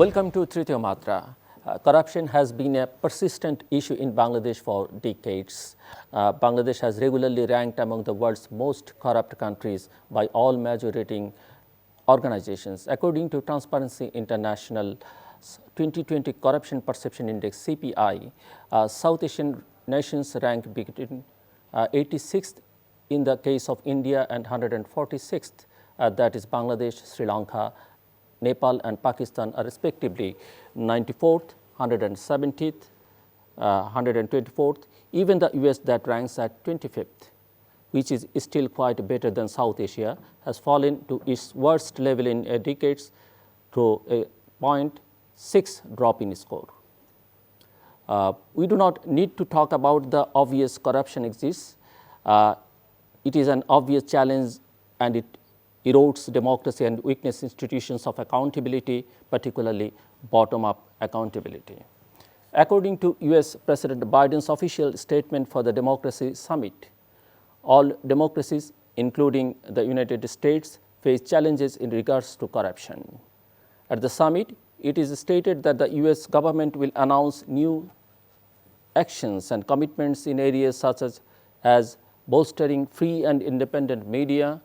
Welcome to Tritiyo Matra. Corruption has been a persistent issue in Bangladesh for decades. Bangladesh has regularly ranked among the world's most corrupt countries by all major rating organizations. According to Transparency International 2020 Corruption Perception Index (CPI), South Asian nations rank between 86th in the case of India and 146th, that is Bangladesh, Sri Lanka, Nepal and Pakistan are respectively 94th, 170th, 124th. Even the US, that ranks at 25th, which is still quite better than South Asia, has fallen to its worst level in decades to a 0.6 drop in score. We do not need to talk about the obvious corruption exists. It is an obvious challenge and it erodes democracy and weakness institutions of accountability, particularly bottom-up accountability. According to US President Biden's official statement for the Democracy Summit, all democracies, including the United States, face challenges in regards to corruption. At the summit, it is stated that the US government will announce new actions and commitments in areas such as bolstering free and independent media,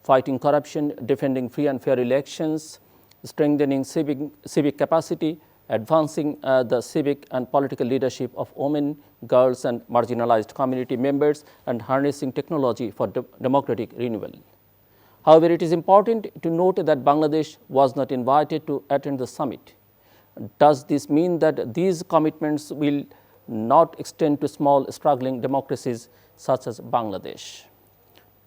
fighting corruption, defending free and fair elections, strengthening civic capacity, advancing the civic and political leadership of women, girls, and marginalized community members, and harnessing technology for democratic renewal. However, it is important to note that Bangladesh was not invited to attend the summit. Does this mean that these commitments will not extend to small, struggling democracies such as Bangladesh?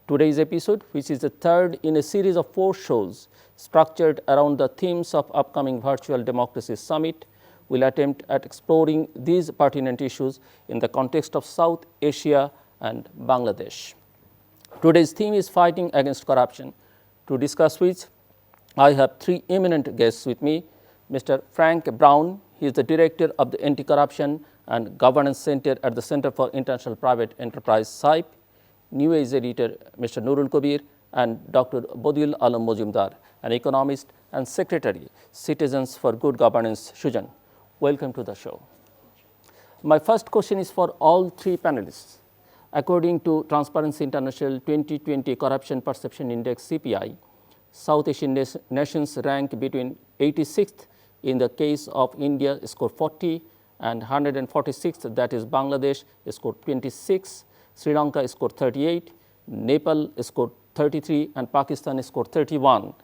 Today's episode, which is the third in a series of 4 shows structured around the themes of upcoming Virtual Democracy Summit, will attempt at exploring these pertinent issues in the context of South Asia and Bangladesh. Today's theme is fighting against corruption, to discuss which I have 3 eminent guests with me. Mr. Frank Brown, he is the director of the Anti-Corruption and Governance Center at the Center for International Private Enterprise (CIPE). New Age editor Mr. Nurul Kabir, and Dr. Badiul Majumder, an economist and secretary, Citizens for Good Governance, SHUJAN. Welcome to the show. My first question is for all 3 panelists. According to Transparency International 2020 Corruption Perception Index (CPI), South Asian nations rank between 86th in the case of India, score 40, and 146th, that is Bangladesh, score 26. Sri Lanka scored 38, Nepal scored 33, and Pakistan scored 31,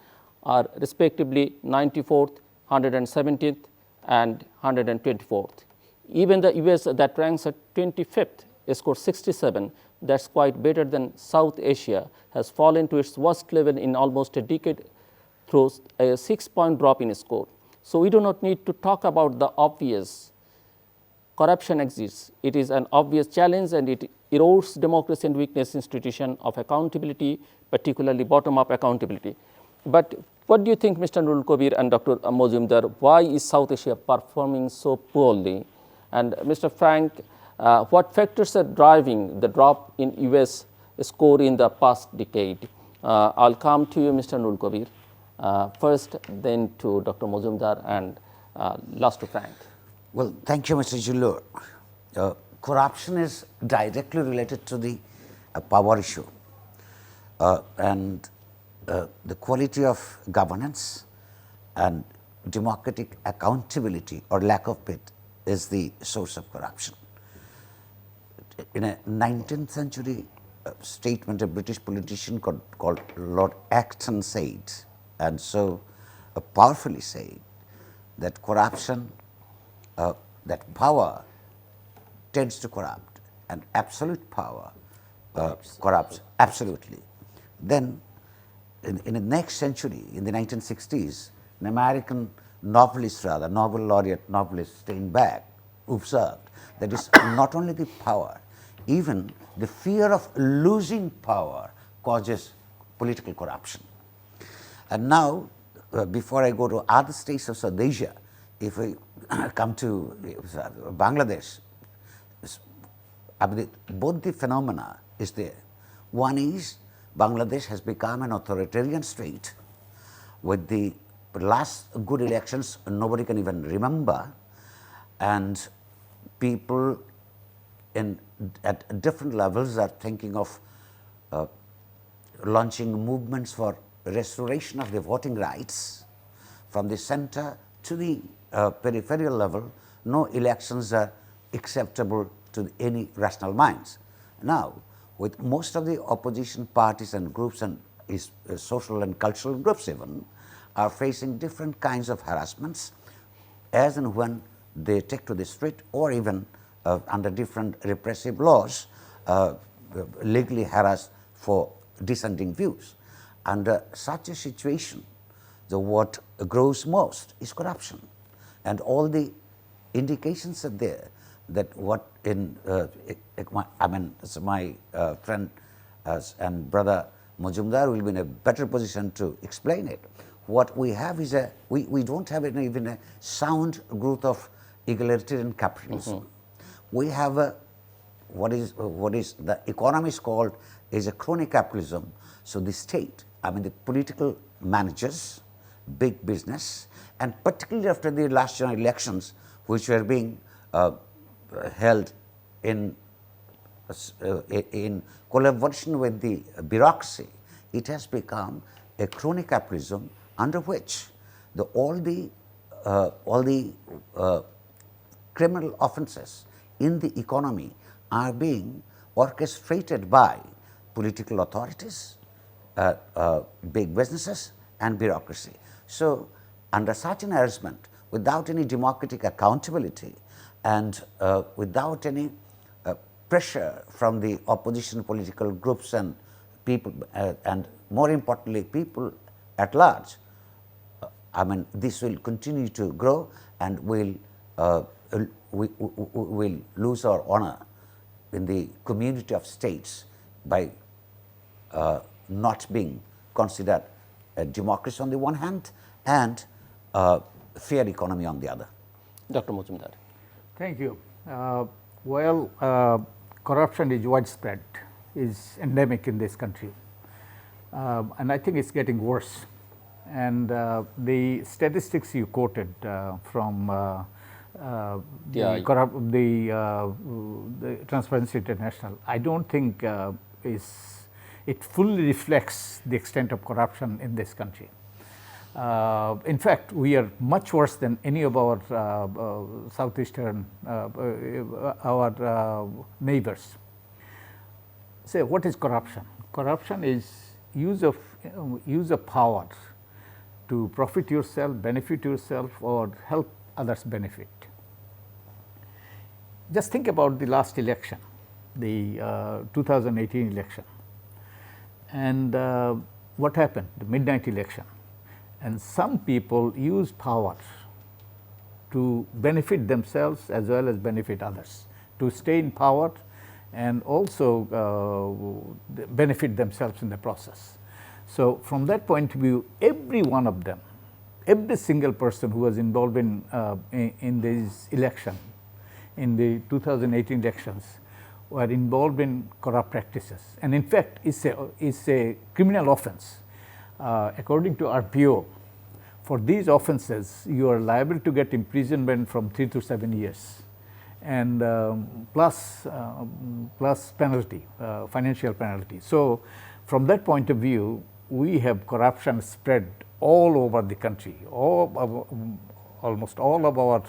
are respectively 94th, 117th, and 124th. Even the US, that ranks at 25th, scored 67, that's quite better than South Asia, has fallen to its worst level in almost a decade through a 6-point drop in score. So we do not need to talk about the obvious. Corruption exists. It is an obvious challenge and it erodes democracy and weakness institution of accountability, particularly bottom-up accountability. But what do you think, Mr. Nurul Kabir and Dr. Majumder, why is South Asia performing so poorly? And Mr. Frank, what factors are driving the drop in US score in the past decade? I'll come to you, Mr. Nurul Kabir, first, then to Dr. Majumder, and last to Frank. Well, thank you, Mr. Jullur. Corruption is directly related to the power issue, and the quality of governance and democratic accountability or lack of it is the source of corruption. In a 19th century statement, a British politician called Lord Acton said, and so powerfully said, that corruption, that power tends to corrupt, and absolute power corrupts absolutely. Then in the next century, in the 1960s, an American novelist, Nobel laureate novelist Steinbeck observed that it's not only the power, even the fear of losing power causes political corruption. And now, before I go to other states of South Asia, if we come to Bangladesh, both the phenomena is there. One is Bangladesh has become an authoritarian state with the last good elections nobody can even remember, and people at different levels are thinking of launching movements for restoration of the voting rights. From the center to the peripheral level, no elections are acceptable to any rational minds. Now, with most of the opposition parties and groups and social and cultural groups even are facing different kinds of harassments as and when they take to the street, or even under different repressive laws legally harassed for dissenting views. Under such a situation, what grows most is corruption, and all the indications are there that what in my friend and brother Majumder will be in a better position to explain it. What we have is we don't have even a sound growth of egalitarian capitalism. We have what is the economists called is a crony capitalism. So the state, the political managers, big business, and particularly after the last general elections, which were being held in collaboration with the bureaucracy, it has become a crony capitalism under which all the criminal offences in the economy are being orchestrated by political authorities, big businesses, and bureaucracy. So, under such an arrangement, without any democratic accountability and without any pressure from the opposition political groups and people, and more importantly, people at large, this will continue to grow, and we will lose our honor in the community of states by not being considered a democracy on the one hand and a fair economy on the other. Dr. Majumder. Thank you. Corruption is widespread, is endemic in this country, and I think it's getting worse. And the statistics you quoted from the Transparency International, I don't think it fully reflects the extent of corruption in this country. In fact, we are much worse than any of our southeastern neighbors. So, what is corruption? Corruption is use of power to profit yourself, benefit yourself, or help others benefit. Just think about the last election, the 2018 election, and what happened, the midnight election. And some people use power to benefit themselves as well as benefit others, to stay in power and also benefit themselves in the process. So, from that point of view, every one of them, every single person who was involved in this election, in the 2018 elections, were involved in corrupt practices. And in fact, it's a criminal offense. According to RPO, for these offenses, you are liable to get imprisonment from 3 to 7 years, and plus penalty, financial penalty. So, from that point of view, we have corruption spread all over the country. Almost all of our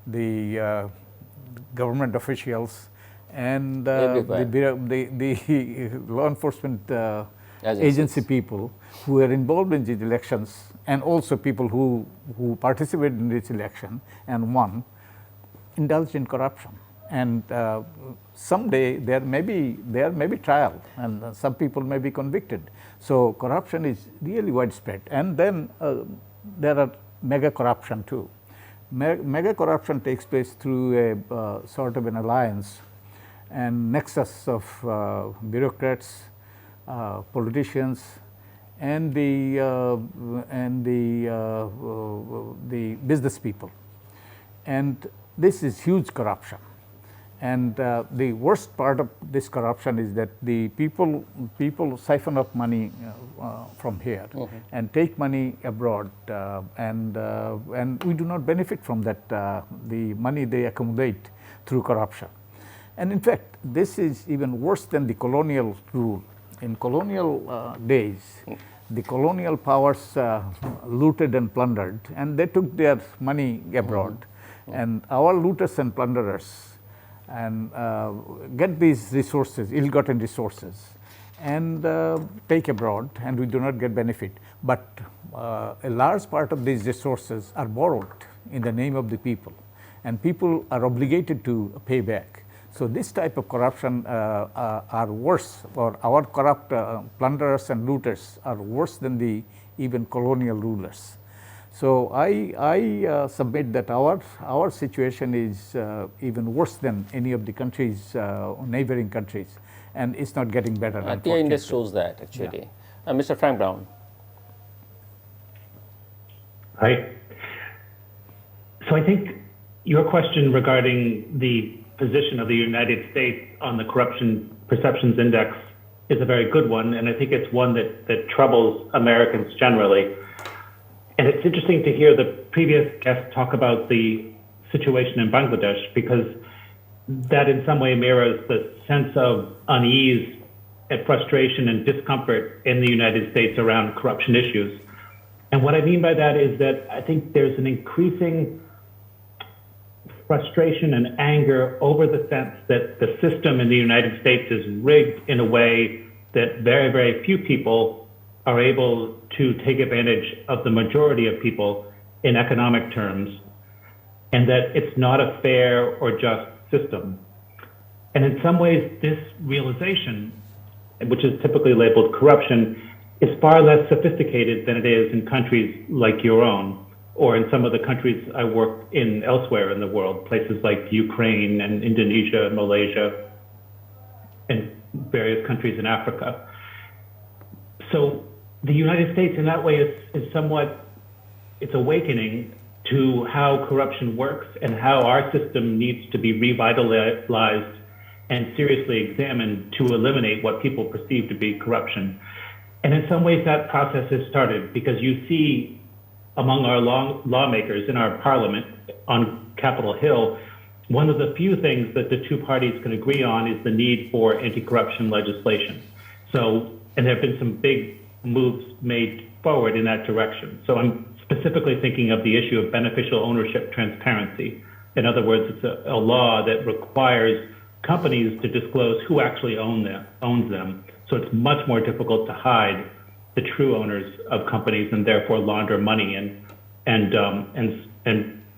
the government officials and the law enforcement agency people who are involved in these elections, and also people who participated in this election and won, indulged in corruption. And someday there may be trial, and some people may be convicted. So, corruption is really widespread. And then there are mega corruption too. Mega corruption takes place through a sort of an alliance and nexus of bureaucrats, politicians, and the business people. And this is huge corruption. And the worst part of this corruption is that the people siphon up money from here and take money abroad, and we do not benefit from that, the money they accumulate through corruption. And in fact, this is even worse than the colonial rule. In colonial days, the colonial powers looted and plundered, and they took their money abroad. And our looters and plunderers and get these resources, ill-gotten resources, and take abroad, and we do not get benefit. But a large part of these resources are borrowed in the name of the people, and people are obligated to pay back. So this type of corruption are worse, or our corrupt plunderers and looters are worse than the even colonial rulers. So I submit that our situation is even worse than any of the countries, neighboring countries, and it's not getting better. The index shows that actually. Yeah. Mr. Frank Brown. Hi. So I think your question regarding the position of the United States on the Corruption Perceptions Index is a very good one, and I think it's one that troubles Americans generally. And it's interesting to hear the previous guest talk about the situation in Bangladesh, because that in some way mirrors the sense of unease and frustration and discomfort in the United States around corruption issues. And what I mean by that is that I think there's an increasing frustration and anger over the sense that the system in the United States is rigged in a way that very, very few people are able to take advantage of the majority of people in economic terms, and that it's not a fair or just system. And in some ways, this realization, which is typically labeled corruption, is far less sophisticated than it is in countries like your own, or in some of the countries I work in elsewhere in the world, places like Ukraine and Indonesia, Malaysia, and various countries in Africa. So the United States in that way is somewhat, it's awakening to how corruption works and how our system needs to be revitalized and seriously examined to eliminate what people perceive to be corruption. And in some ways that process has started, because you see among our lawmakers in our parliament on Capitol Hill, one of the few things that the two parties can agree on is the need for anti-corruption legislation. So, and there have been some big moves made forward in that direction. So I'm specifically thinking of the issue of beneficial ownership transparency. In other words, it's a law that requires companies to disclose who actually owns them. So it's much more difficult to hide the true owners of companies and therefore launder money and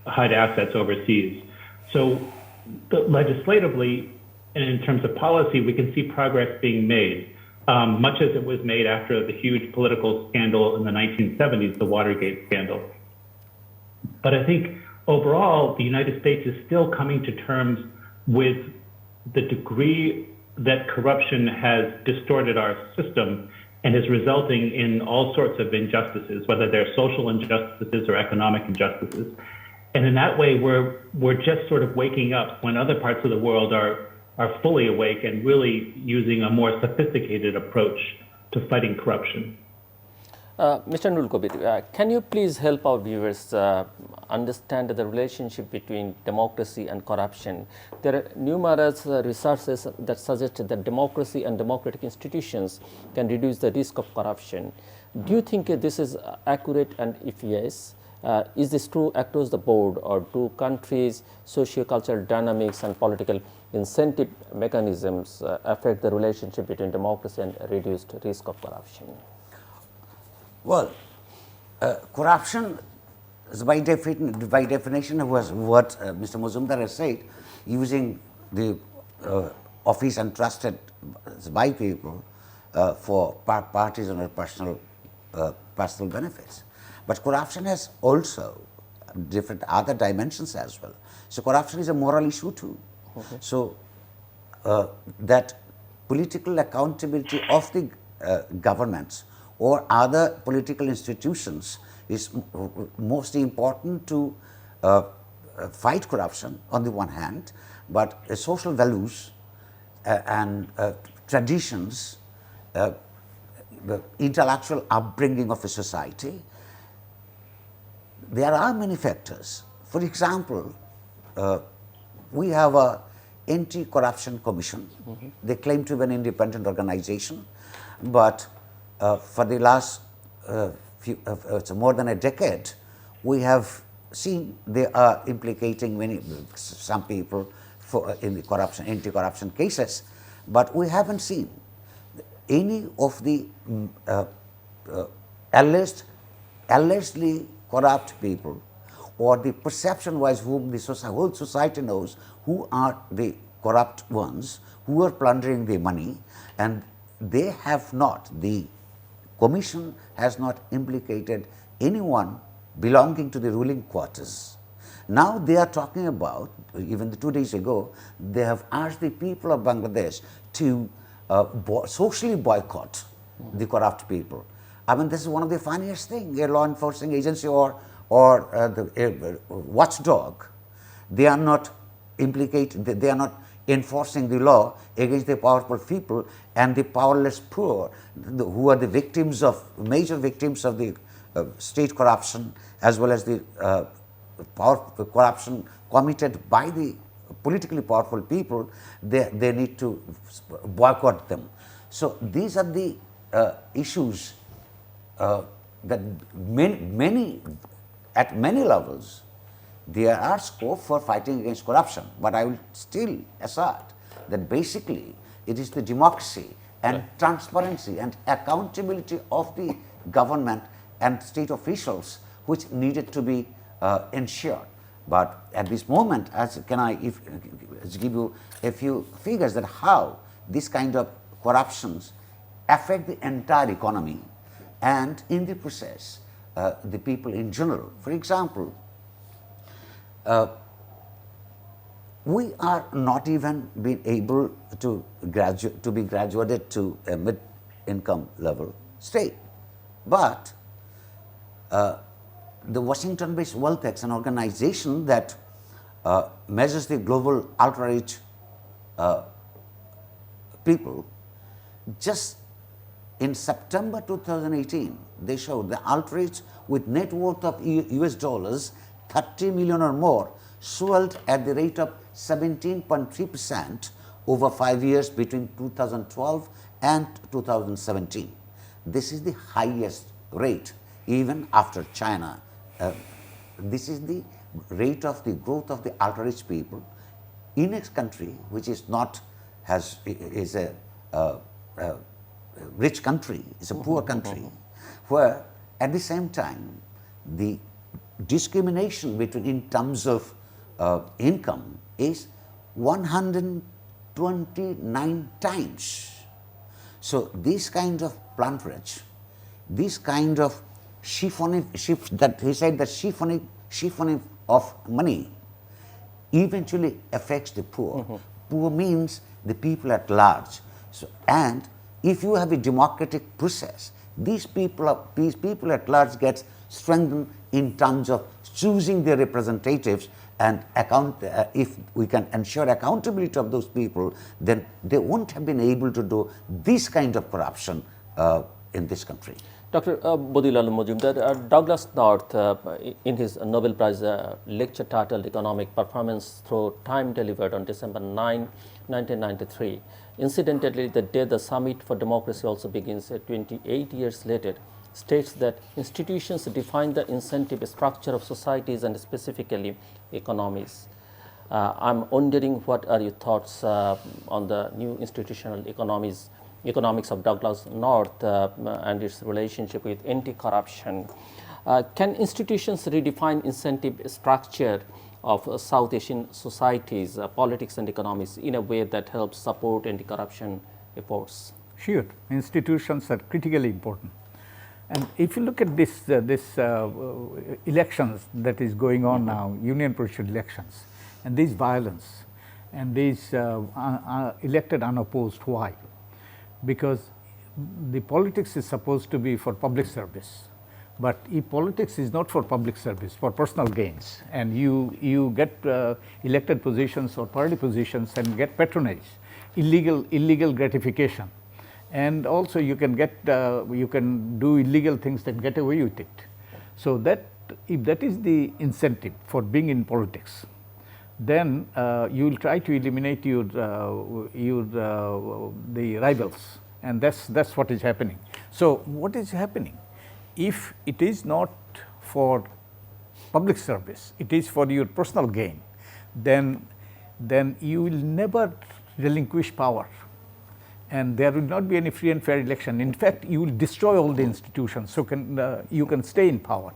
hide assets overseas. So legislatively and in terms of policy, we can see progress being made, much as it was made after the huge political scandal in the 1970s, the Watergate scandal. But I think overall, the United States is still coming to terms with the degree that corruption has distorted our system and is resulting in all sorts of injustices, whether they're social injustices or economic injustices. And in that way, we're just sort of waking up when other parts of the world are fully awake and really using a more sophisticated approach to fighting corruption. Mr. Nurul Kabir, can you please help our viewers understand the relationship between democracy and corruption? There are numerous researches that suggest that democracy and democratic institutions can reduce the risk of corruption. Do you think this is accurate, and if yes, is this true across the board, or do countries' socio-cultural dynamics and political incentive mechanisms affect the relationship between democracy and reduced risk of corruption? Well, corruption is by definition was what Mr. Majumder has said, using the office entrusted by people for parties and personal benefits. But corruption has also different other dimensions as well. So corruption is a moral issue too. Okay. So that political accountability of the governments or other political institutions is most important to fight corruption on the one hand. but social values and traditions, the intellectual upbringing of a society. There are many factors. For example, we have a Anti-Corruption Commission. They claim to be an independent organization, but for the last more than a decade, we have seen they are implicating some people in the anti-corruption cases, but we haven't seen any of the allegedly corrupt people, or the perception-wise whom the whole society knows who are the corrupt ones, who are plundering the money, and they have not, the commission has not implicated anyone belonging to the ruling quarters. Now they are talking about, even 2 days ago, they have asked the people of Bangladesh to socially boycott the corrupt people. I mean, this is one of the funniest things. A law enforcing agency or the watchdog, they are not they are not enforcing the law against the powerful people and the powerless poor, who are the major victims of the state corruption, as well as the corruption committed by the politically powerful people. They need to boycott them. So these are the issues that at many levels there are scope for fighting against corruption, but I will still assert that basically it is the democracy and transparency and accountability of the government and state officials which needed to be ensured. But at this moment, give you a few figures that how this kind of corruptions affect the entire economy and in the process the people in general. For example, we are not even being able to be graduated to a mid-income level state, but the Washington-based WealthX, an organization that measures the global ultra-rich people, just in September 2018, they showed the ultra-rich with net worth of US dollars 30 million or more swelled at the rate of 17.3% over 5 years between 2012 and 2017. This is the highest rate even after China. This is the rate of the growth of the ultra-rich people in a country which is a rich country, is a poor country, where at the same time the discrimination in terms of income is 129 times. So this kind of plunderage, this kind of chiffoning of money eventually affects the poor. Poor means the people at large. So, and if you have a democratic process, these people at large get strengthened in terms of choosing their representatives, and if we can ensure accountability of those people, then they won't have been able to do this kind of corruption in this country. Dr. Badiul Majumder, Douglas North, in his Nobel Prize lecture titled Economic Performance Through Time, delivered on December 9, 1993. Incidentally, the day the Summit for Democracy also begins 28 years later, states that institutions define the incentive structure of societies and specifically economies. I'm wondering, what are your thoughts on the new institutional economics of Douglas North and its relationship with anti-corruption? Can institutions redefine incentive structure of South Asian societies, politics and economies in a way that helps support anti-corruption efforts? Sure, institutions are critically important. And if you look at this elections that is going on now, union presidential elections, and this violence, and these elected unopposed, why? Because the politics is supposed to be for public service, But politics is not for public service, for personal gains, and you get elected positions or party positions and get patronage, illegal gratification, and also you can do illegal things and get away with it. So that if that is the incentive for being in politics, then you will try to eliminate the rivals, and that's what is happening. So what is happening? If it is not for public service, it is for your personal gain, then you will never relinquish power, and there will not be any free and fair election. In fact, you will destroy all the institutions, so you can stay in power.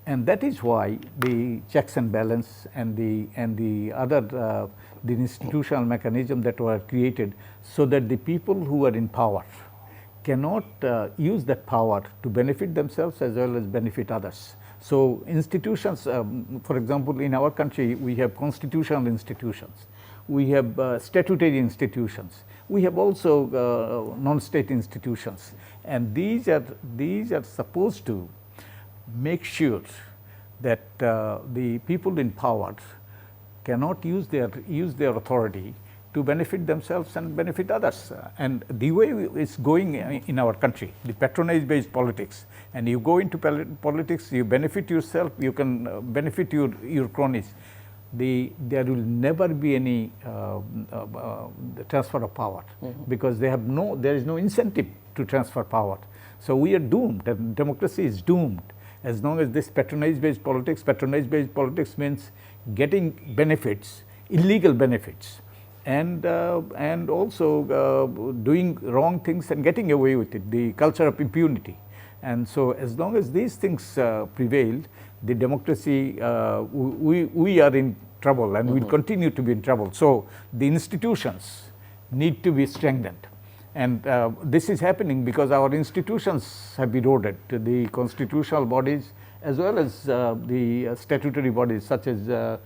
And that is why the checks and balance and the other the institutional mechanism that were created, so that the people who are in power cannot use that power to benefit themselves as well as benefit others. So institutions, for example, in our country, we have constitutional institutions, we have statutory institutions, we have also non-state institutions, and these are supposed to make sure that the people in power cannot use their authority to benefit themselves and benefit others. And the way it's going in our country, the patronage-based politics, and you go into politics, you benefit yourself, you can benefit your cronies. There will never be any transfer of power, because there is no incentive to transfer power. So we are doomed, and democracy is doomed. As long as this patronage-based politics means getting benefits, illegal benefits, and also doing wrong things and getting away with it, the culture of impunity. And so as long as these things prevail, the democracy, we are in trouble, and will continue to be in trouble. So the institutions need to be strengthened. And this is happening because our institutions have eroded, the constitutional bodies as well as the statutory bodies, such as the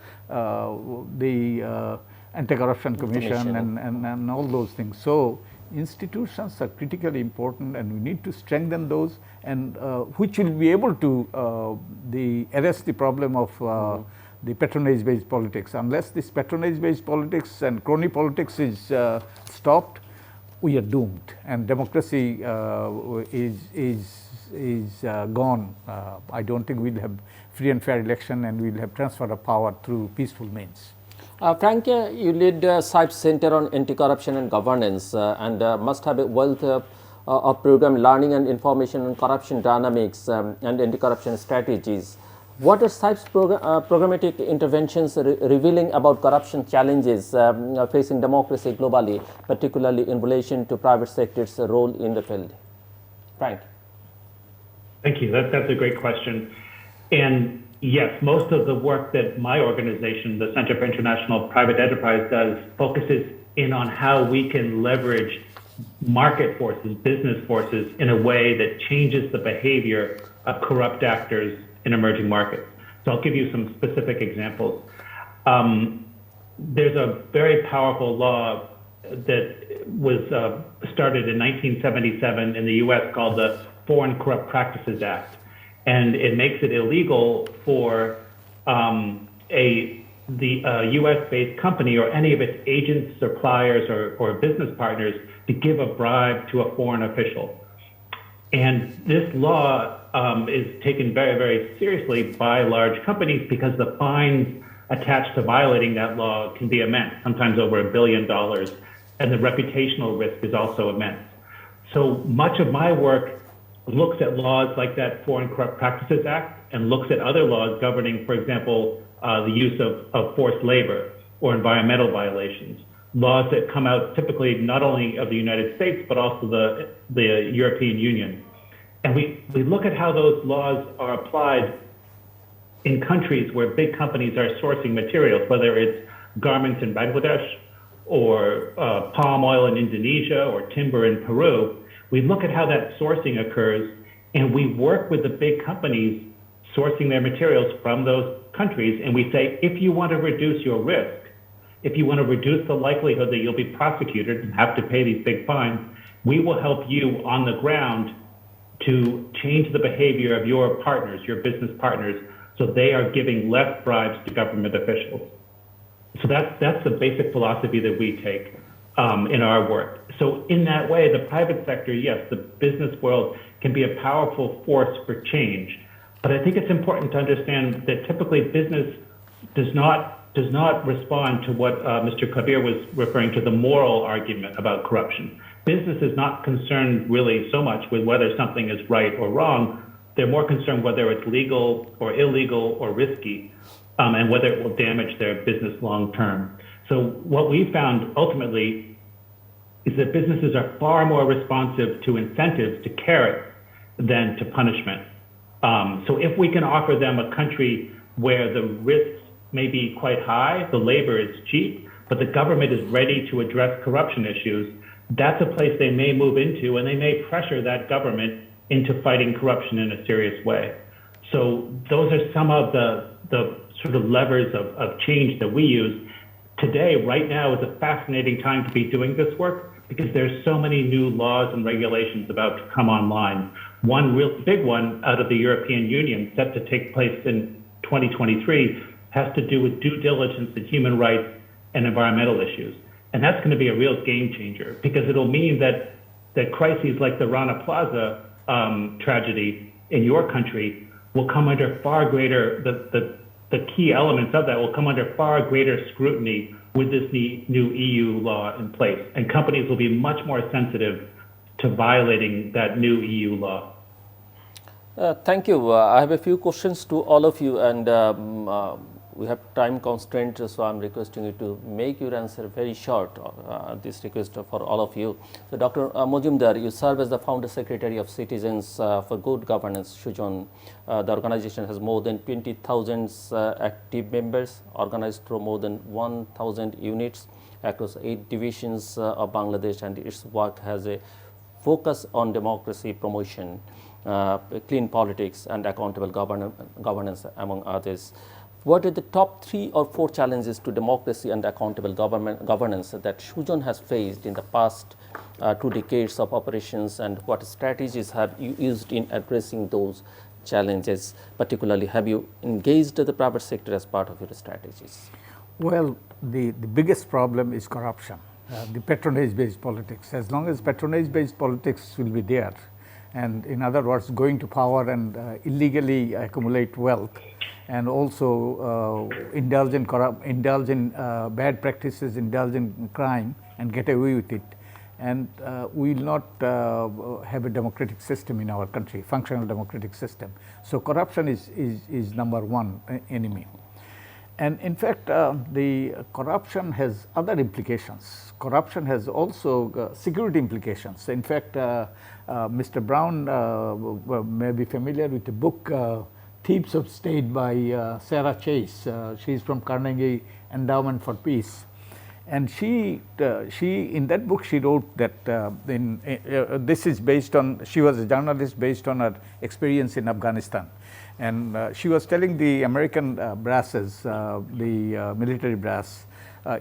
Anti-Corruption Commission and all those things. So institutions are critically important, and we need to strengthen those, and which will be able to arrest the problem of the patronage-based politics. Unless this patronage-based politics and crony politics is stopped, we are doomed, and democracy is gone. I don't think we'll have free and fair election, and we'll have transfer of power through peaceful means. Frank, you lead CIPE Center on Anti-Corruption and Governance, and must have a wealth of program learning and information on corruption dynamics and anti-corruption strategies. What are CIPE's programmatic interventions revealing about corruption challenges facing democracy globally, particularly in relation to private sector's role in the field? Frank. Thank you. That's a great question. And yes, most of the work that my organization, the Center for International Private Enterprise, does focuses in on how we can leverage market forces, business forces, in a way that changes the behavior of corrupt actors in emerging markets. So I'll give you some specific examples. There's a very powerful law that was started in 1977 in the US called the Foreign Corrupt Practices Act. And it makes it illegal for the US-based company or any of its agents, suppliers, or business partners to give a bribe to a foreign official. And this law is taken very, very seriously by large companies because the fines attached to violating that law can be immense, sometimes over $1 billion, and the reputational risk is also immense. So much of my work looks at laws like that Foreign Corrupt Practices Act and looks at other laws governing, for example, the use of forced labor or environmental violations, laws that come out typically not only of the United States, but also the European Union. And we look at how those laws are applied in countries where big companies are sourcing materials, whether it's garments in Bangladesh or palm oil in Indonesia or timber in Peru. We look at how that sourcing occurs, and we work with the big companies sourcing their materials from those countries, and we say, if you want to reduce your risk, if you want to reduce the likelihood that you'll be prosecuted and have to pay these big fines, we will help you on the ground to change the behavior of your partners, your business partners, so they are giving less bribes to government officials. So that's the basic philosophy that we take in our work. So in that way, the private sector, yes, the business world can be a powerful force for change. But I think it's important to understand that typically business does not respond to what Mr. Kabir was referring to, the moral argument about corruption. Business is not concerned really so much with whether something is right or wrong. They're more concerned whether it's legal or illegal or risky, and whether it will damage their business long term. So what we found ultimately is that businesses are far more responsive to incentives, to carrot, than to punishment. So if we can offer them a country where the risks may be quite high, the labor is cheap, but the government is ready to address corruption issues, that's a place they may move into, and they may pressure that government into fighting corruption in a serious way. So those are some of the sort of levers of change that we use. Today, right now, is a fascinating time to be doing this work because there's so many new laws and regulations about to come online. One real big one out of the European Union set to take place in 2023 has to do with due diligence in human rights and environmental issues. And that's going to be a real game changer because it'll mean that crises like the Rana Plaza tragedy in your country will come under far greater, the key elements of that will come under far greater scrutiny with this new EU law in place. And companies will be much more sensitive to violating that new EU law. Thank you. I have a few questions to all of you, and we have time constraints, so I'm requesting you to make your answer very short. This request for all of you. So, Dr. Majumder, you serve as the Founder Secretary of Citizens for Good Governance, SHUJAN. The organization has more than 20,000 active members, organized through more than 1,000 units across 8 divisions of Bangladesh, and its work has a focus on democracy promotion, clean politics, and accountable governance, among others. What are the top 3 or 4 challenges to democracy and accountable governance that SHUJAN has faced in the past 2 decades of operations, and what strategies have you used in addressing those challenges? Particularly, have you engaged the private sector as part of your strategies? Well, the biggest problem is corruption, the patronage-based politics. As long as patronage-based politics will be there, and in other words, going to power and illegally accumulate wealth, and also indulge in bad practices, indulge in crime, and get away with it. And we will not have a democratic system in our country, functional democratic system. So corruption is number 1 enemy. And in fact, the corruption has other implications. Corruption has also security implications. In fact, Mr. Brown may be familiar with the book Thieves of State by Sarah Chase. She is from Carnegie Endowment for Peace. And she in that book she wrote that this is based on, she was a journalist based on her experience in Afghanistan. And she was telling the American brasses, the military brass,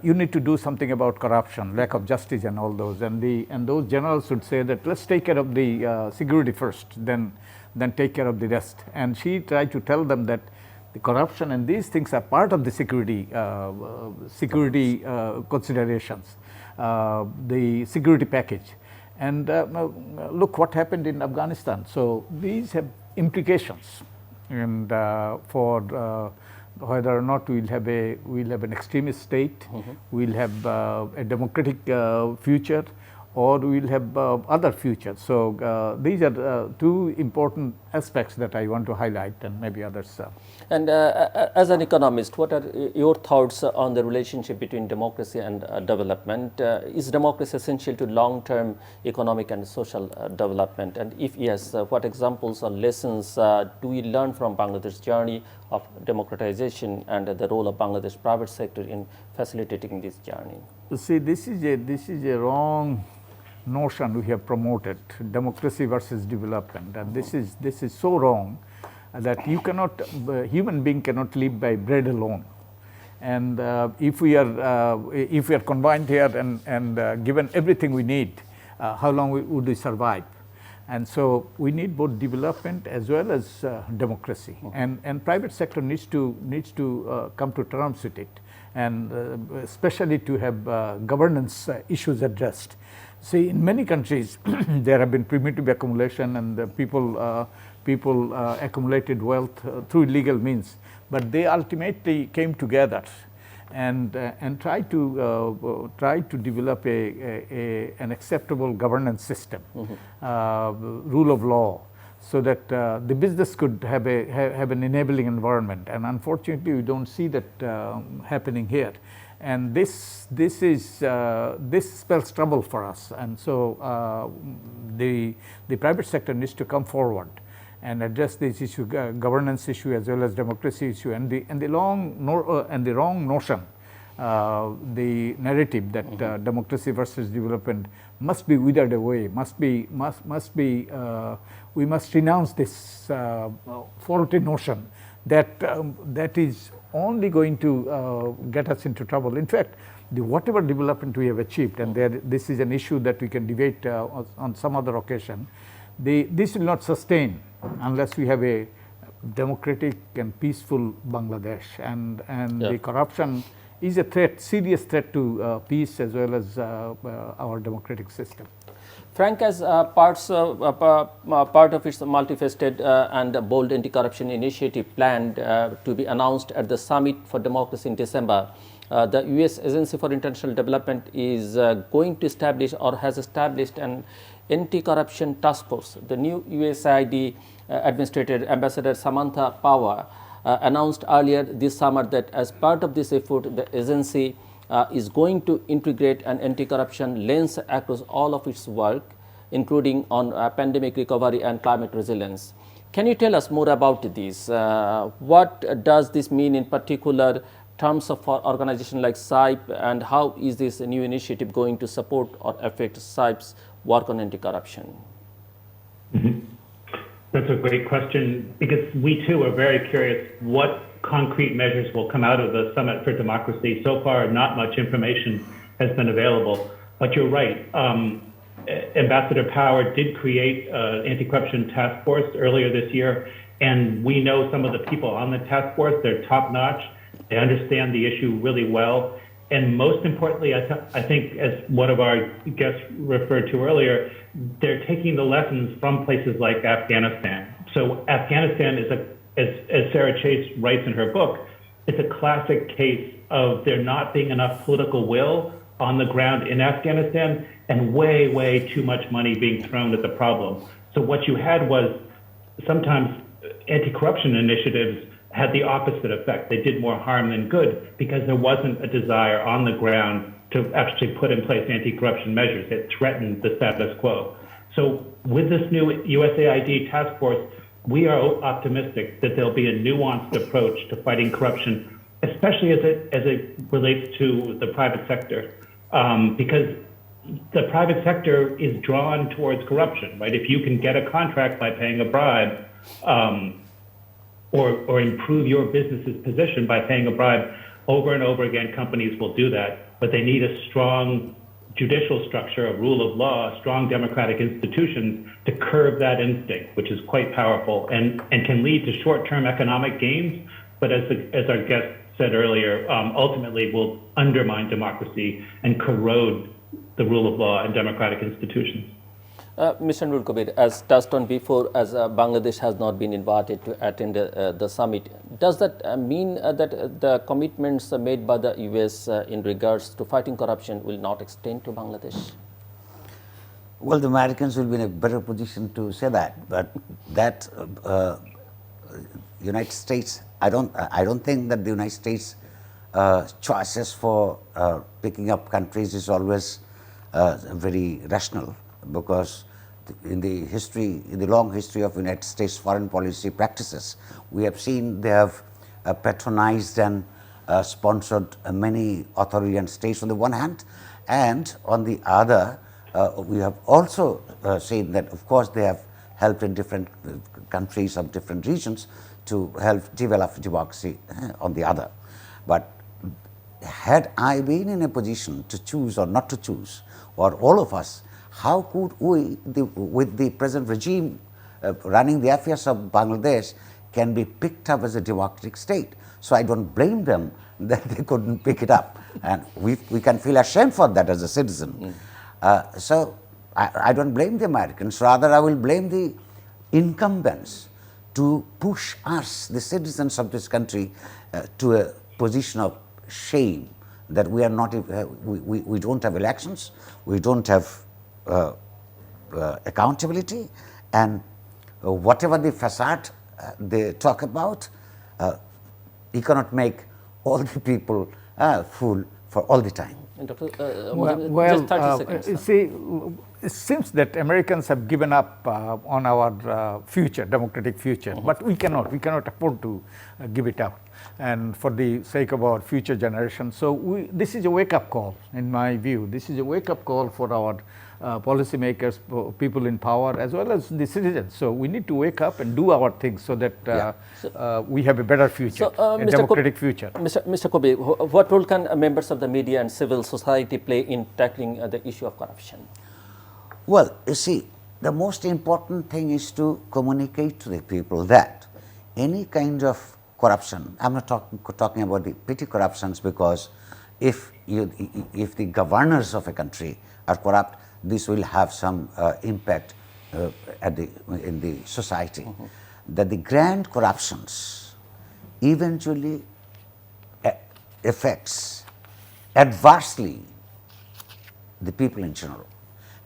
you need to do something about corruption, lack of justice and all those. And those generals would say that let's take care of the security first, then take care of the rest. And she tried to tell them that the corruption and these things are part of the security considerations, the security package. And look what happened in Afghanistan. So these have implications, and for whether or not we'll have an extremist state, we'll have a democratic future, or we'll have other futures. So these are 2 important aspects that I want to highlight, and maybe others. And as an economist, what are your thoughts on the relationship between democracy and development? Is democracy essential to long-term economic and social development? And if yes, what examples or lessons do we learn from Bangladesh's journey of democratization and the role of Bangladesh private sector in facilitating this journey? See, this is a wrong notion we have promoted, democracy versus development, and this is so wrong that you cannot, human being cannot live by bread alone. And if we are combined here and given everything we need, how long would we survive? And so we need both development as well as democracy, and private sector needs to come to terms with it, and especially to have governance issues addressed. See, in many countries there have been primitive accumulation, and the people accumulated wealth through illegal means, but they ultimately came together and try to develop an acceptable governance system, rule of law, so that the business could have an enabling environment. And unfortunately, we don't see that happening here. And this spells trouble for us. And so the private sector needs to come forward and address this issue, governance issue as well as democracy issue, and the wrong notion, the narrative that democracy versus development must be withered away. We must renounce this faulty notion that is only going to get us into trouble. In fact, whatever development we have achieved, and this is an issue that we can debate on some other occasion, this will not sustain unless we have a democratic and peaceful Bangladesh, and the corruption is a threat, serious threat to peace as well as our democratic system. Frank, as part of its multifaceted and bold anti-corruption initiative planned to be announced at the Summit for Democracy in December, the U.S. Agency for International Development is going to establish or has established an anti-corruption task force. The new USAID Administrator Ambassador Samantha Power announced earlier this summer that as part of this effort, the agency is going to integrate an anti-corruption lens across all of its work, including on pandemic recovery and climate resilience. Can you tell us more about this? What does this mean in particular terms of our organization like CIPE, and how is this new initiative going to support or affect CIPE's work on anti-corruption? That's a great question, because we too are very curious what concrete measures will come out of the Summit for Democracy. So far, not much information has been available, but you're right. Ambassador Power did create an anti-corruption task force earlier this year, and we know some of the people on the task force. They're top-notch. They understand the issue really well. And most importantly, I think, as one of our guests referred to earlier, they're taking the lessons from places like Afghanistan. So Afghanistan is as Sarah Chase writes in her book, it's a classic case of there not being enough political will on the ground in Afghanistan and way, way too much money being thrown at the problem. So what you had was sometimes anti-corruption initiatives had the opposite effect. They did more harm than good because there wasn't a desire on the ground to actually put in place anti-corruption measures. It threatened the status quo. So with this new USAID task force, we are optimistic that there'll be a nuanced approach to fighting corruption, especially as it relates to the private sector, because the private sector is drawn towards corruption, right? If you can get a contract by paying a bribe, or improve your business's position by paying a bribe, over and over again, companies will do that. But they need a strong judicial structure, a rule of law, strong democratic institutions to curb that instinct, which is quite powerful and can lead to short-term economic gains. But as our guest said earlier, ultimately will undermine democracy and corrode the rule of law and democratic institutions. Mr. Nurul Kabir, as touched on before, as Bangladesh has not been invited to attend the summit, does that mean that the commitments made by the US in regards to fighting corruption will not extend to Bangladesh? Well, the Americans will be in a better position to say that, but that United States, I don't think that the United States choices for picking up countries is always very rational, because in the long history of United States foreign policy practices, we have seen they have patronized and sponsored many authoritarian states on the one hand, and on the other, we have also seen that, of course, they have helped in different countries of different regions to help develop democracy on the other. But had I been in a position to choose or not to choose, or all of us, how could we, with the present regime running the affairs of Bangladesh, can be picked up as a democratic state? So I don't blame them that they couldn't pick it up, and we can feel ashamed for that as a citizen. So I don't blame the Americans, rather I will blame the incumbents to push us, the citizens of this country, to a position of shame that we are not, we don't have elections, we don't have accountability, and whatever the facade they talk about, you cannot make all the people fool for all the time. Dr. Well, just 30 seconds. you see, it seems that Americans have given up on our future, democratic future, but we cannot afford to give it up, and for the sake of our future generation. So this is a wake-up call, in my view. This is a wake-up call for our policymakers, people in power, as well as the citizens. So we need to wake up and do our things so that we have a better future, a democratic future. Mr. Kabir, what role can members of the media and civil society play in tackling the issue of corruption? Well, you see, the most important thing is to communicate to the people that any kind of corruption, I'm not talking about the petty corruptions, because if the governors of a country are corrupt, this will have some impact in the society. That the grand corruptions eventually affects adversely the people in general.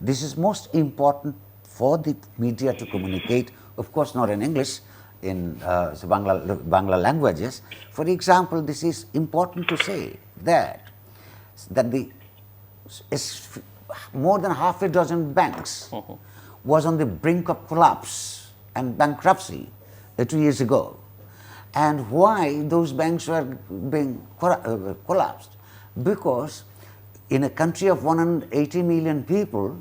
This is most important for the media to communicate, of course not in English, in Bangla languages. For example, this is important to say that more than half a dozen banks was on the brink of collapse and bankruptcy 2 years ago. And why those banks were being collapsed? Because in a country of 180 million people,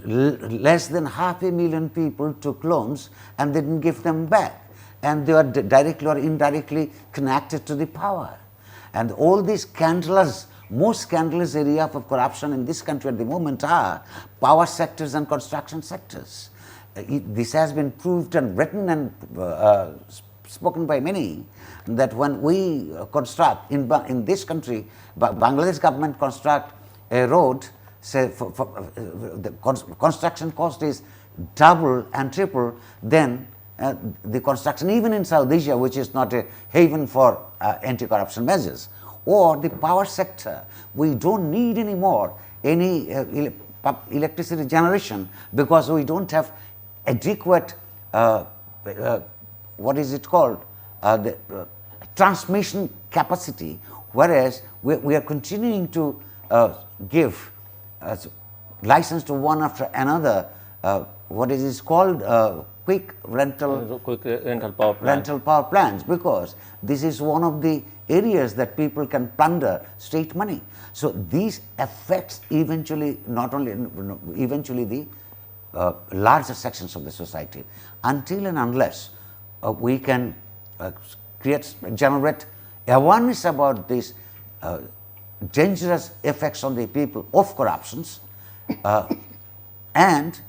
less than 500,000 people took loans and they didn't give them back. And they were directly or indirectly connected to the power. And all these scandalous, most scandalous area of corruption in this country at the moment are power sectors and construction sectors. This has been proved and written and spoken by many, that when we construct in this country, Bangladesh government construct a road, say the construction cost is double and triple than the construction even in South Asia, which is not a haven for anti-corruption measures. Or the power sector, we don't need anymore any electricity generation because we don't have adequate, what is it called, the transmission capacity, whereas we are continuing to give license to one after another, what is it called, quick rental power plants, because this is one of the areas that people can plunder state money. So these affects eventually not only the larger sections of the society. Until and unless we can generate awareness about these dangerous effects on the people of corruptions, and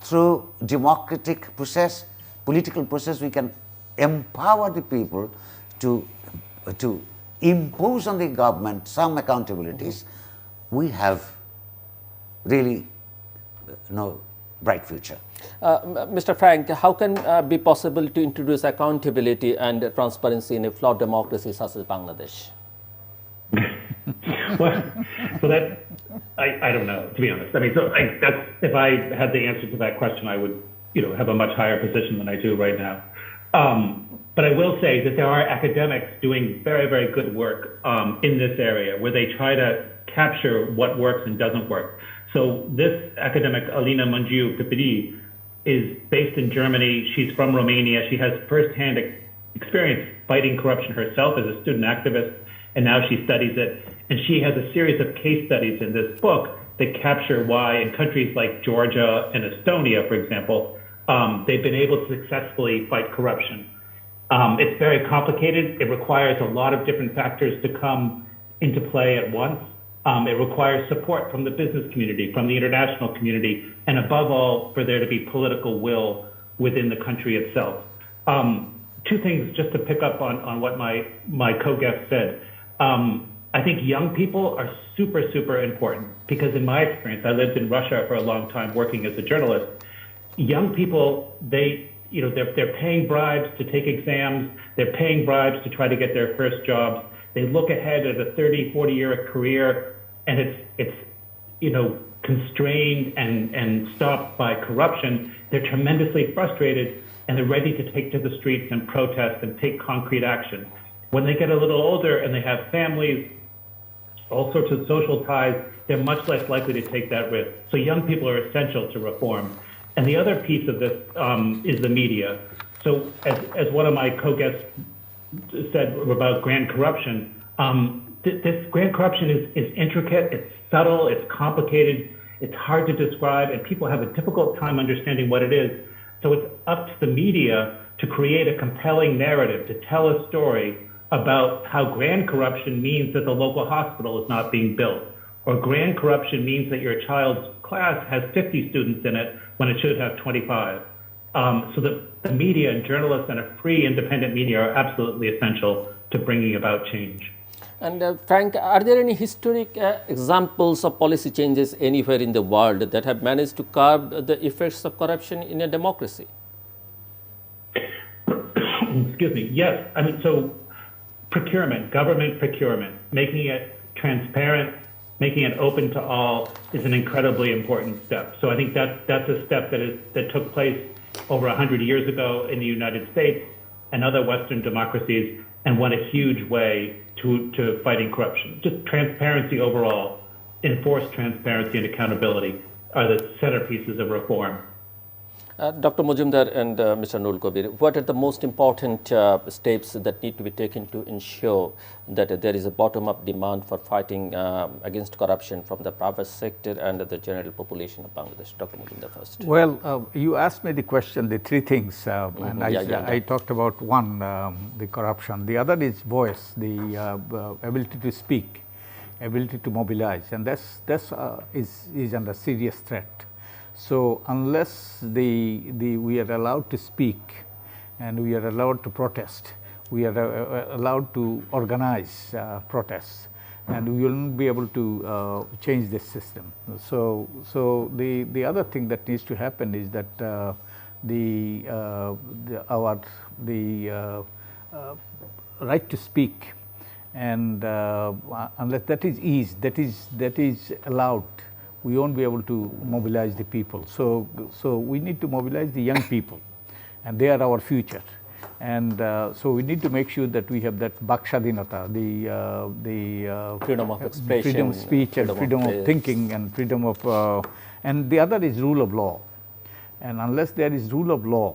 through democratic process, political process, we can empower the people to impose on the government some accountabilities, we have really no bright future. Mr. Frank, how can it be possible to introduce accountability and transparency in a flawed democracy such as Bangladesh? well, that I don't know, to be honest. I mean, so that's, if I had the answer to that question, I would, have a much higher position than I do right now. But I will say that there are academics doing very, very good work in this area where they try to capture what works and doesn't work. So this academic, Alina Mangiu-Pipidi, is based in Germany. She's from Romania. She has firsthand experience fighting corruption herself as a student activist, and now she studies it. And she has a series of case studies in this book that capture why in countries like Georgia and Estonia, for example, they've been able to successfully fight corruption. It's very complicated. It requires a lot of different factors to come into play at once. It requires support from the business community, from the international community, and above all, for there to be political will within the country itself. Two things just to pick up on what my co-guest said. I think young people are super, super important because in my experience, I lived in Russia for a long time working as a journalist. Young people, they're paying bribes to take exams. They're paying bribes to try to get their first jobs. They look ahead at a 30, 40-year career, and it's constrained and stopped by corruption. They're tremendously frustrated, and they're ready to take to the streets and protest and take concrete action. When they get a little older and they have families, all sorts of social ties, they're much less likely to take that risk. So young people are essential to reform. And the other piece of this is the media. So as one of my co-guests said about grand corruption, this grand corruption is intricate, it's subtle, it's complicated, it's hard to describe, and people have a difficult time understanding what it is. So it's up to the media to create a compelling narrative, to tell a story about how grand corruption means that the local hospital is not being built, or grand corruption means that your child's class has 50 students in it when it should have 25. So the media and journalists and a free, independent media are absolutely essential to bringing about change. And Frank, are there any historic examples of policy changes anywhere in the world that have managed to curb the effects of corruption in a democracy? Excuse me. Yes. I mean, so procurement, government procurement, making it transparent, making it open to all is an incredibly important step. So I think that's a step that took place over 100 years ago in the United States and other Western democracies and went a huge way to fighting corruption. Just transparency overall, enforced transparency and accountability are the centerpieces of reform. Dr. Majumder and Mr. Nurul Kabir, what are the most important steps that need to be taken to ensure that there is a bottom-up demand for fighting against corruption from the private sector and the general population of Bangladesh? Dr. Majumder first. Well, you asked me the question, the three things, and I talked about one, the corruption. The other is voice, the ability to speak, ability to mobilize, and that is under serious threat. So unless we are allowed to speak and we are allowed to protest, we are allowed to organize protests, and we will not be able to change this system. So the other thing that needs to happen is that the right to speak, and unless that is eased, that is allowed, we won't be able to mobilize the people. So we need to mobilize the young people, and they are our future. And so we need to make sure that we have that Bakshadinata, the freedom of expression, freedom of speech, and freedom of thinking, and freedom of, and the other is rule of law. And unless there is rule of law,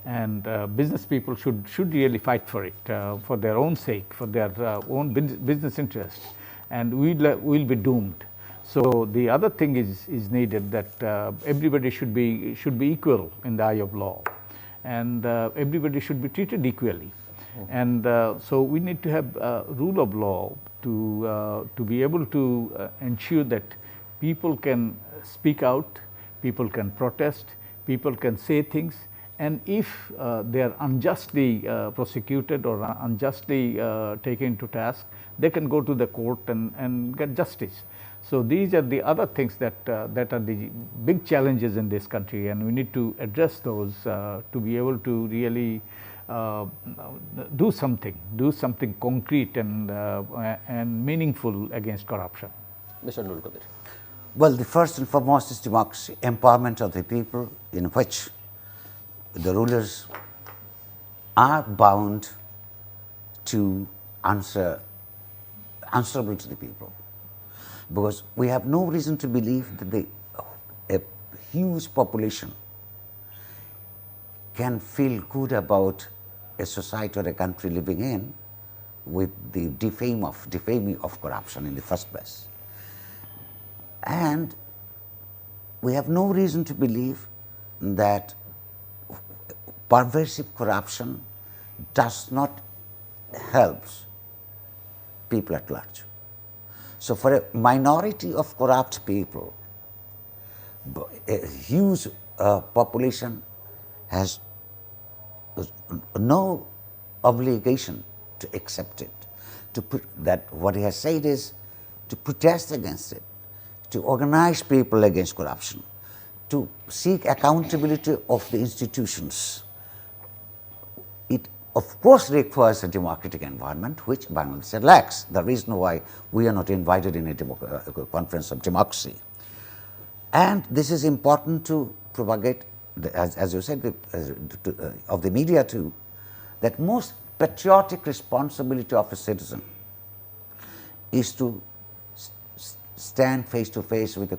and business people should really fight for it, for their own sake, for their own business interest, and we'll be doomed. So the other thing is needed, that everybody should be equal in the eye of law, and everybody should be treated equally. And so we need to have rule of law to be able to ensure that people can speak out, people can protest, people can say things, and if they are unjustly prosecuted or unjustly taken to task, they can go to the court and get justice. So these are the other things that are the big challenges in this country, and we need to address those to be able to really do something concrete and meaningful against corruption. Mr. Nurul Kabir. Well, the first and foremost is democracy, empowerment of the people, in which the rulers are bound to answerable to the people. Because we have no reason to believe that a huge population can feel good about a society or a country living in with the defaming of corruption in the first place. And we have no reason to believe that pervasive corruption does not help people at large. So for a minority of corrupt people, a huge population has no obligation to accept it. To put that, what he has said is to protest against it, to organize people against corruption, to seek accountability of the institutions. It of course requires a democratic environment, which Bangladesh lacks. The reason why we are not invited in a conference of democracy. And this is important to propagate, as you said, of the media too, that most patriotic responsibility of a citizen is to stand face to face with the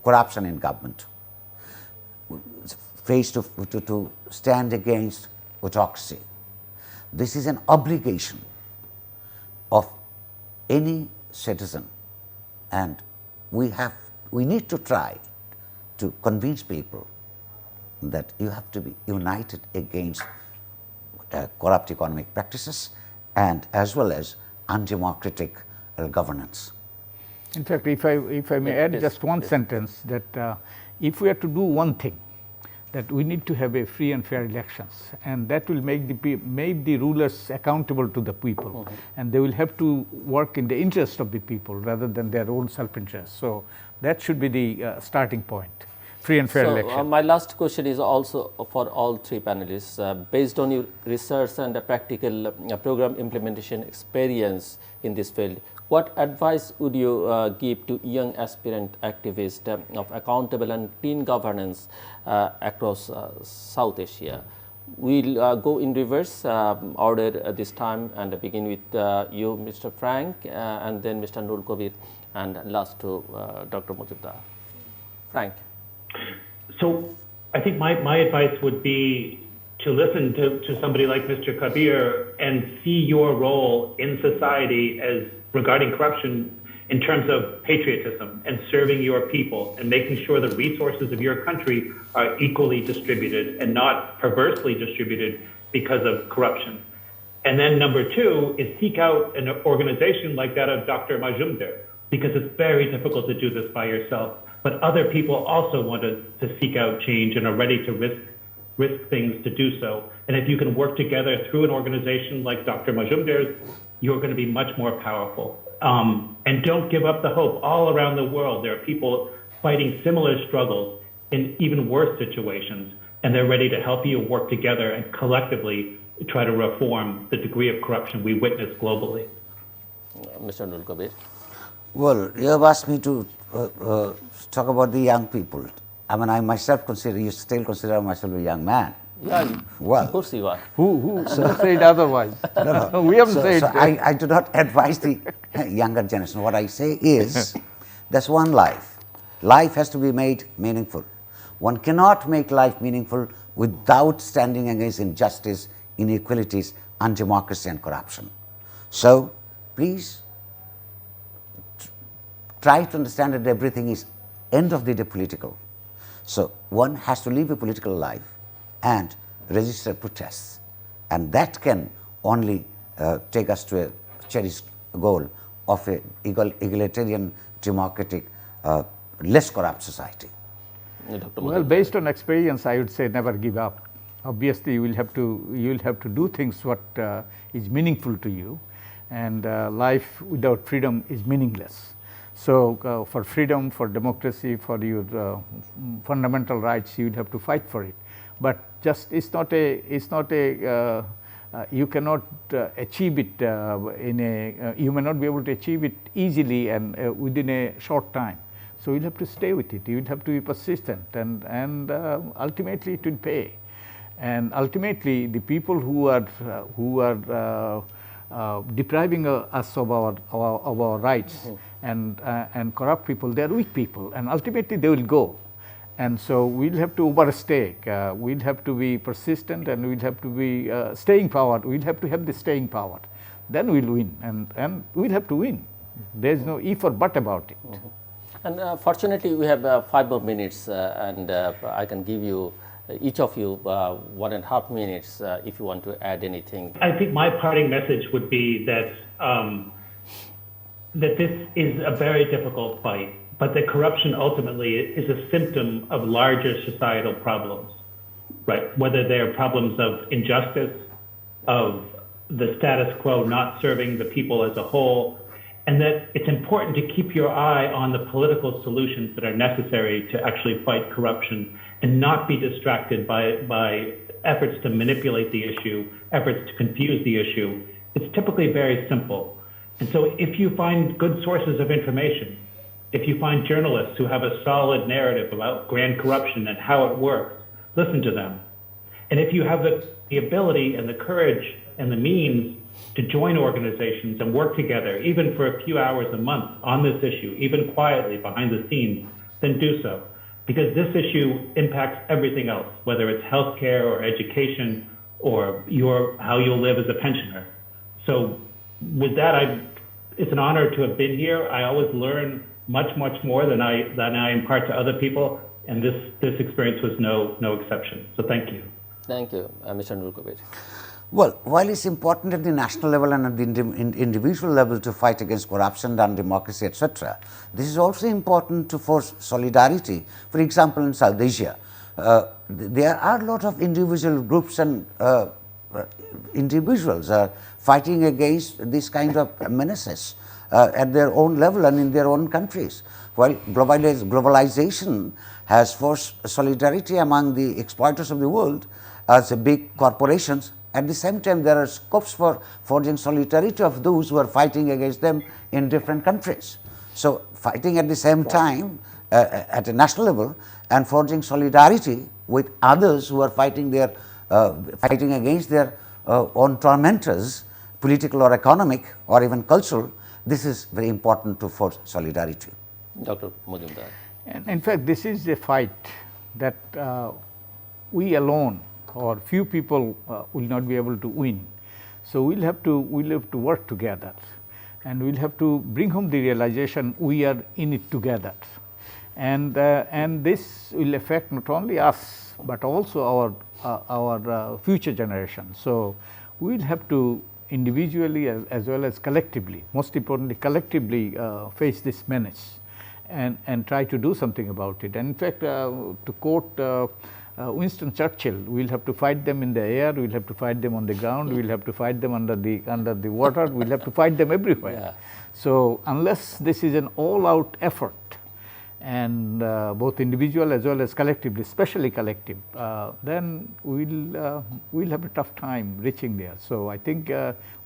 corruption in government, to stand against autocracy. This is an obligation of any citizen, and we need to try to convince people that you have to be united against corrupt economic practices and as well as undemocratic governance. In fact, if I may add just one sentence, that if we are to do one thing, that we need to have a free and fair elections, and that will make the rulers accountable to the people, and they will have to work in the interest of the people rather than their own self-interest. So that should be the starting point. Free and fair election. My last question is also for all three panelists. Based on your research and practical program implementation experience in this field, what advice would you give to young aspirant activists of accountable and clean governance across South Asia? We'll go in reverse order this time and begin with you, Mr. Frank, and then Mr. Nurul Kabir, and last to Dr. Majumder. Frank. So I think my advice would be to listen to somebody like Mr. Kabir and see your role in society as regarding corruption in terms of patriotism and serving your people and making sure the resources of your country are equally distributed and not perversely distributed because of corruption. And then number two is seek out an organization like that of Dr. Majumder, because it's very difficult to do this by yourself. But other people also want to seek out change and are ready to risk things to do so. And if you can work together through an organization like Dr. Majumder's, you're going to be much more powerful. And don't give up the hope. All around the world, there are people fighting similar struggles in even worse situations, and they're ready to help you work together and collectively try to reform the degree of corruption we witness globally. Mr. Nurul Kabir. Well, you have asked me to talk about the young people. I mean, I myself still consider myself a young man. Yeah, well, of course you are. Who said otherwise? No, we haven't said. So I do not advise the younger generation. What I say is, there's one life. Life has to be made meaningful. One cannot make life meaningful without standing against injustice, inequalities, undemocracy, and corruption. So, please try to understand that everything is end of the day political. So one has to live a political life and register protests, and that can only take us to a cherished goal of a egalitarian, democratic, less corrupt society. Well, based on experience, I would say never give up. Obviously, you will have to do things what is meaningful to you, and life without freedom is meaningless. So for freedom, for democracy, for your fundamental rights, you would have to fight for it. But just it's not a you cannot achieve it you may not be able to achieve it easily and within a short time. So you'll have to stay with it. You'll have to be persistent, and ultimately it will pay. And ultimately, the people who are depriving us of our rights and corrupt people, they are weak people, and ultimately they will go. And so we'll have to overstay. We'll have to be persistent, and we'll have to be staying power. We'll have to have the staying power. Then we'll win, and we'll have to win. There's no if or but about it. And fortunately, we have 5 more minutes, and I can give you, each of you, 1.5 minutes if you want to add anything. I think my parting message would be that that this is a very difficult fight, but that corruption ultimately is a symptom of larger societal problems, right? Whether they're problems of injustice, of the status quo not serving the people as a whole, and that it's important to keep your eye on the political solutions that are necessary to actually fight corruption and not be distracted by efforts to manipulate the issue, efforts to confuse the issue. It's typically very simple. And so if you find good sources of information, if you find journalists who have a solid narrative about grand corruption and how it works, listen to them. And if you have the ability and the courage and the means to join organizations and work together, even for a few hours a month on this issue, even quietly behind the scenes, then do so. Because this issue impacts everything else, whether it's healthcare or education or how you'll live as a pensioner. So with that, it's an honor to have been here. I always learn much more than I impart to other people, and this experience was no exception. So thank you. Thank you, Mr. Nurul Kabir. Well, while it's important at the national level and at the individual level to fight against corruption and democracy, etc., this is also important to force solidarity. For example, in South Asia, there are a lot of individual groups and individuals fighting against these kind of menaces at their own level and in their own countries. While globalization has forced solidarity among the exploiters of the world as big corporations, at the same time there are scopes for forging solidarity of those who are fighting against them in different countries. So, fighting at the same time at a national level and forging solidarity with others who are fighting against their own tormentors, political or economic or even cultural, this is very important to forge solidarity. Dr. Majumder. And in fact, this is a fight that we alone or few people will not be able to win. So, we'll have to work together, and we'll have to bring home the realization we are in it together, and this will affect not only us but also our future generations. So, we'll have to individually as well as collectively, most importantly collectively, face this menace and try to do something about it. And in fact, to quote Winston Churchill, we will have to fight them in the air, we will have to fight them on the ground, we will have to fight them under the water, we will have to fight them everywhere. Yeah. So, unless this is an all out effort, and both individual as well as collectively, especially collective, then we will have a tough time reaching there. So, I think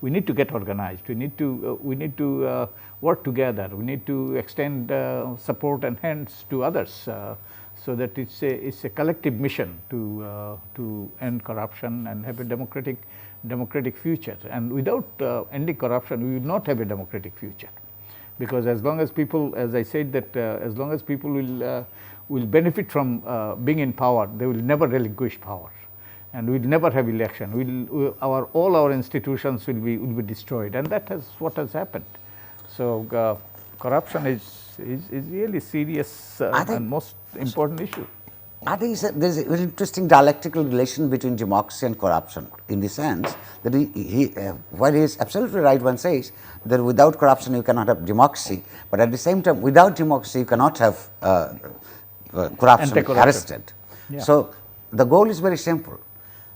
we need to get organized, we need to work together, we need to extend support and hands to others, so that it's a collective mission to end corruption and have a democratic future. And without ending corruption, we will not have a democratic future, because as long as people, as I said, that as long as people will benefit from being in power, they will never relinquish power, and we will never have election. All our institutions will be destroyed, and that is what has happened. So corruption is really serious and most important issue. I think there is a very interesting dialectical relation between democracy and corruption, in the sense that while he is absolutely right when says that without corruption you cannot have democracy, but at the same time without democracy you cannot have corruption arrested. Yeah. So, the goal is very simple.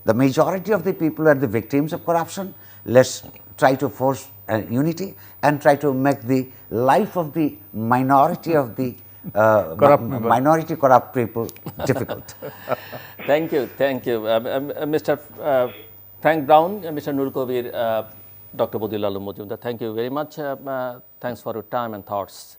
The majority of the people are the victims of corruption. Let us try to force unity and try to make the life of the minority of the minority corrupt people difficult. Thank you. Mr. Frank Brown, Mr. Nurul Kabir, Dr. Badiul Majumder, thank you very much. Thanks for your time and thoughts.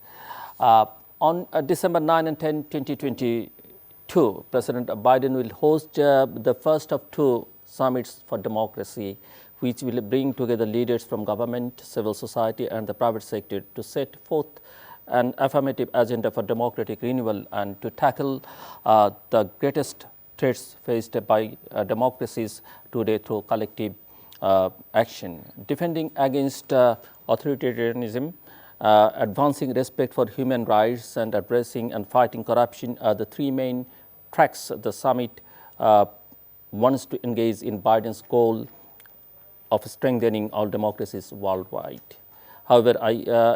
On December 9 and 10, 2022, President Biden will host the first of two summits for democracy, which will bring together leaders from government, civil society, and the private sector to set forth an affirmative agenda for democratic renewal and to tackle the greatest threats faced by democracies today through collective action. Defending against authoritarianism, advancing respect for human rights, and addressing and fighting corruption are the three main tracks the summit wants to engage in Biden's goal of strengthening all democracies worldwide. However,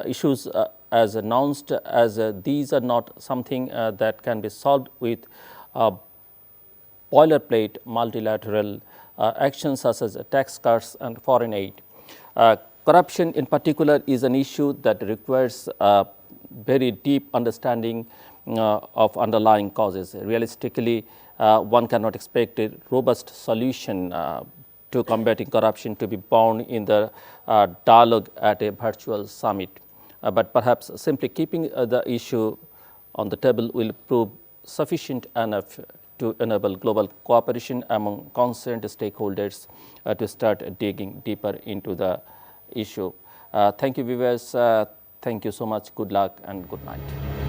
issues as announced as these are not something that can be solved with boilerplate multilateral actions such as tax cuts and foreign aid. Corruption in particular is an issue that requires very deep understanding of underlying causes. Realistically, one cannot expect a robust solution to combating corruption to be born in the dialogue at a virtual summit. But perhaps simply keeping the issue on the table will prove sufficient enough to enable global cooperation among concerned stakeholders to start digging deeper into the issue. Thank you, viewers. Thank you so much. Good luck and good night.